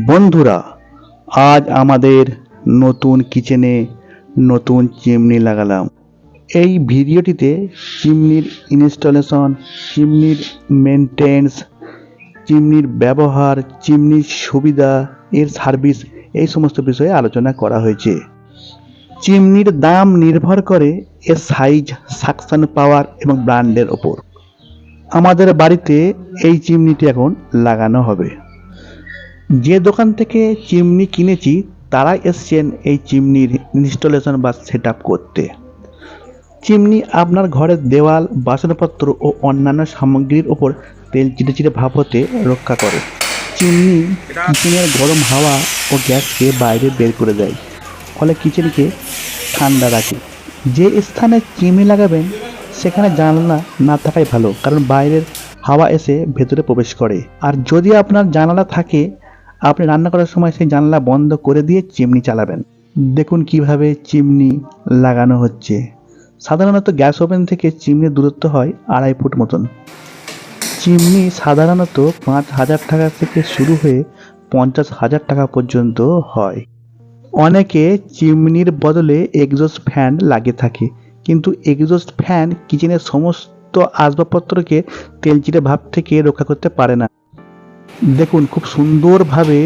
বন্ধুরা, আজ আমাদের নতুন কিচেনে নতুন চিমনি লাগালাম। এই ভিডিওটিতে চিমনির ইনস্টলেশন, চিমনির মেনটেন্স, চিমনির ব্যবহার, চিমনির সুবিধা, এর সার্ভিস, এই সমস্ত বিষয়ে আলোচনা করা হয়েছে। চিমনির দাম নির্ভর করে এর সাইজ, সাকশন পাওয়ার এবং ব্র্যান্ডের ওপর। আমাদের বাড়িতে এই চিমনিটি এখন লাগানো হবে। যে দোকান থেকে চিমনি কিনেছি তারা এসছেন এই চিমনির ইনস্টলেশন বা সেট আপ করতে। চিমনি আপনার ঘরের দেওয়াল, বাসনপত্র ও অন্যান্য সামগ্রীর ওপর তেল চিটে চিটে ভাব হতে রক্ষা করে। চিমনি কিচেনের গরম হাওয়া ও গ্যাসকে বাইরে বের করে দেয়, ফলে কিচেনকে ঠান্ডা রাখে। যে স্থানে চিমনি লাগাবেন সেখানে জানালা না থাকাই ভালো, কারণ বাইরের হাওয়া এসে ভেতরে প্রবেশ করে। আর যদি আপনার জানালা থাকে, আপনি রান্না করার সময় সেই জানলা বন্ধ করে দিয়ে চিমনি চালাবেন। দেখুন কিভাবে চিমনি লাগানো হচ্ছে। সাধারণত গ্যাস ওভেন থেকে চিমনির দূরত্ব হয় 2.5 ফুট মতন। চিমনি সাধারণত 5,000 টাকা থেকে শুরু হয়ে 50,000 টাকা পর্যন্ত হয়। অনেকে চিমনির বদলে এক্সস্ট ফ্যান লাগিয়ে থাকে, কিন্তু এক্সস্ট ফ্যান কিচেনের সমস্ত আসবাবপত্রকে তেলচিটে ভাব থেকে রক্ষা করতে পারে না। দেখুন খুব সুন্দরভাবে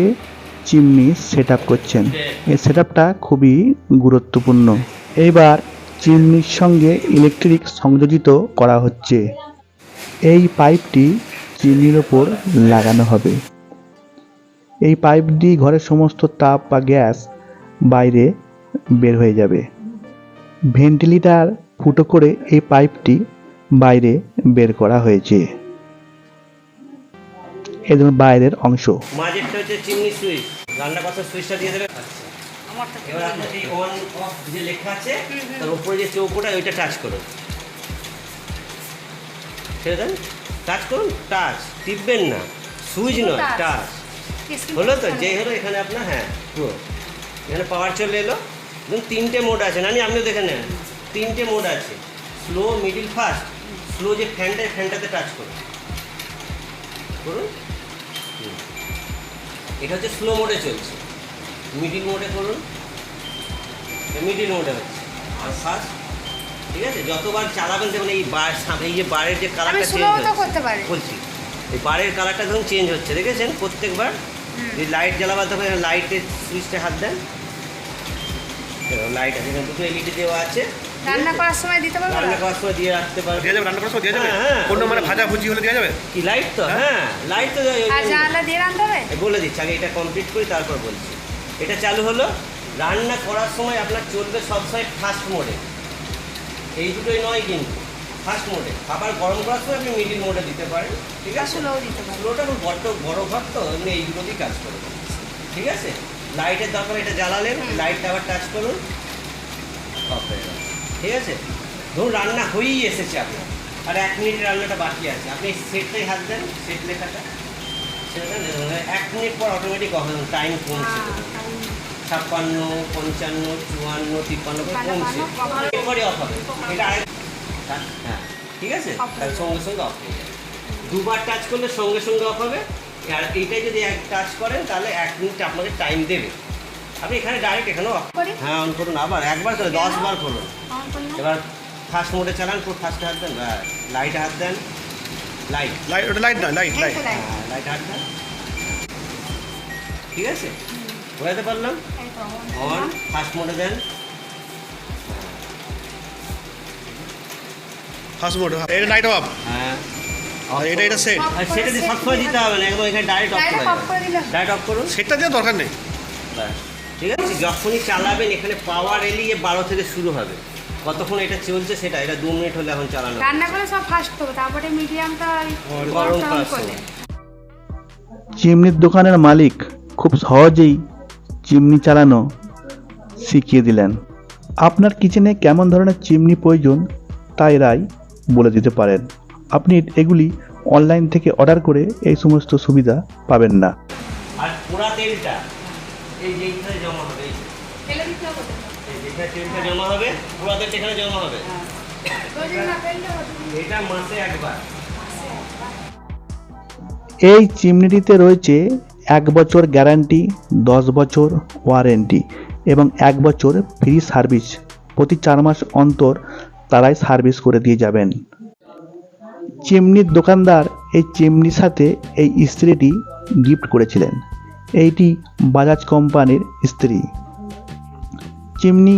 চিমনি সেট আপ করছেন। এই সেট আপটা খুবই গুরুত্বপূর্ণ। এইবার চিমনির সঙ্গে ইলেকট্রিক সংযোজিত করা হচ্ছে। এই পাইপটি চিমনির ওপর লাগানো হবে। এই পাইপ দিয়ে ঘরের সমস্ত তাপ বা গ্যাস বাইরে বের হয়ে যাবে। ভেন্টিলেটর ফুটো করে এই পাইপটি বাইরে বের করা হয়েছে। এই ধরুন বাইরের অংশ। মাঝেরটা হচ্ছে চিমনি সুইচ, রান্না করার সুইচটা দিয়ে দেবে। এবার আপনার এই অন অফ যে লেখা আছে তার উপরে যে চৌকোটা ওইটা টাচ করুন। ছেড়ে দেন, টাচ করুন, টাচ, টিপবেন না, সুইচ নয়, টাচ। হলো তো? যেই হলো এখানে আপনার, হ্যাঁ পুরো এখানে পাওয়ার চলে এলো। ধরুন 3টে মোড আছে, নানি আপনিও দেখে নেন, 3টে মোড আছে, স্লো, মিডিল, ফাস্ট। স্লো যে ফ্যানটাতে টাচ করুন, করুন। এটা হচ্ছে স্লো মোডে চলছে। মিডিল মোডে করুন, মিডিল মোডে হচ্ছে, আর ফার্স্ট। ঠিক আছে, যতবার চালাবেন দেখুন এই এই যে বারের যে কালারটা চেঞ্জ হচ্ছে, বলছি এই বারের কালারটা ধরুন চেঞ্জ হচ্ছে, দেখেছেন প্রত্যেকবার। এই লাইট জ্বালাবার তখন লাইটের সুইচটা হাত দেন, লাইট আছে, এখানে দুটো এলইডি দেওয়া আছে। রান্না করার সময় দিতে পারবো, রান্না করার সময় দিয়ে রাখতে পারবেন। দেওয়া যাবে, রান্না করার সময় দেওয়া যাবে। হ্যাঁ, কোন মানে ভাজা ভুজি হলে দেওয়া যাবে কি লাইট তো? হ্যাঁ, লাইট তো। আর জানলা দিয়ে রান্না হবে। বলে দিচ্ছি, আগে এটা কমপ্লিট করি তারপর বলছি। এটা চালু হলো, রান্না করার সময় আপনার চলবে সবসময় ফাস্ট মোডে। এই দুটোই নয় কিন্তু, ফাস্ট মোডে। আবার গরম করার সময় আপনি মিডিল মোডে দিতে পারেন। ঠিক আছে, স্লোও দিতে পারেন। স্লোটা খুব বড় ঘর তো, এমনি এই দুটো দিয়ে কাজ করবে। ঠিক আছে, লাইটের দরকার, এটা জ্বালালেন, লাইটটা আবার টাচ করুন, অফ হয়ে গেল। ঠিক আছে, ধরুন রান্না হয়েই এসেছে আপনার, আর 1 মিনিট রান্নাটা বাকি আছে, আপনি সেটটাই হাত দেন, সেট লেখাটা সেটা দেন। 1 মিনিট পর অটোমেটিক অফ হয়ে টাইম কমছে, 56, 55, 54, 53 করে কমছে, এরপরে অফ হবে। এটা আরেক, হ্যাঁ ঠিক আছে, তাহলে সঙ্গে সঙ্গে অফ হয়ে যাবে। দুবার টাচ করলে সঙ্গে সঙ্গে অফ হবে। আর এইটাই যদি এক টাচ করেন তাহলে 1 মিনিট আপনাকে টাইম দেবে। আপনি এখানে ডাইরেক্ট এখানেও অফ, হ্যাঁ অন করুন, আবার একবার করে 10 বার করুন। এবার ফার্স্ট মোডে চালান, পুরো ফার্স্টে হাত দেন, লাইটে হাত দেন, লাইট, ওটা লাইট না, লাইট লাইট লাইট হাত দেন। ঠিক আছে, বোঝাতে পারলাম? অন, ফার্স্ট মোডে দেন, ফার্স্ট মোড। এটা লাইট অফ, হ্যাঁ এটা সেট। আর সেটা দিয়ে সবসময় দিতে হবে না, একদম এখানে ডাইরেক্ট অফ করে দিন, ডাইরেক্ট অফ করুন। সেটটা দেওয়ার দরকার নেই। ঠিক আছে, যখনই চালাবেন এখানে পাওয়ার এলিয়ে 12 থেকে শুরু হবে। কতক্ষণ এটা চলছে সেটা, এটা 2 মিনিট হলে এখন চালানো। রান্না করে সব ফাস্ট করব, তারপরে মিডিয়ামটা গরম করে। করতে। চিমনির দোকানের মালিক খুব সহজেই চিমনি চালানো শিখিয়ে দিলেন। আপনার কিচেনে কেমন ধরনের চিমনি প্রয়োজন তা এরাই বলে দিতে পারেন। আপনি এগুলি অনলাইন থেকে অর্ডার করে এই সমস্ত সুবিধা পাবেন না। আর পোড়া তেলটা এই যে এখানে জমা হবে, ফেলে দিতে হবে, এই যেখানে তেলটা জমা হবে, পোড়া তেলটা এখানে জমা হবে। এটা মাসে একবার। এই চিমনিটিতে রয়েছে 1 বছর গ্যারান্টি, 10 বছর ওয়ারেন্টি এবং 1 বছর ফ্রি সার্ভিস। প্রতি 4 মাস অন্তর তারাই সার্ভিস করে দিয়ে যাবেন। চিমনির দোকানদার এই চিমনির সাথে এই ইস্ত্রিটি গিফট করেছিলেন। এইটি বাজাজ কোম্পানির ইস্ত্রি। চিমনি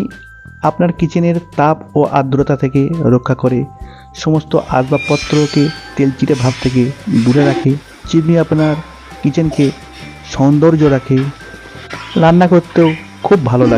আপনার কিচেনের তাপ ও আর্দ্রতা থেকে রক্ষা করে, সমস্ত আসবাবপত্রকে তেলচিটে ভাব থেকে দূরে রাখে। চিমনি আপনার কিচেনকে সৌন্দর্য রাখে, রান্না করতেও খুব ভালো লাগে।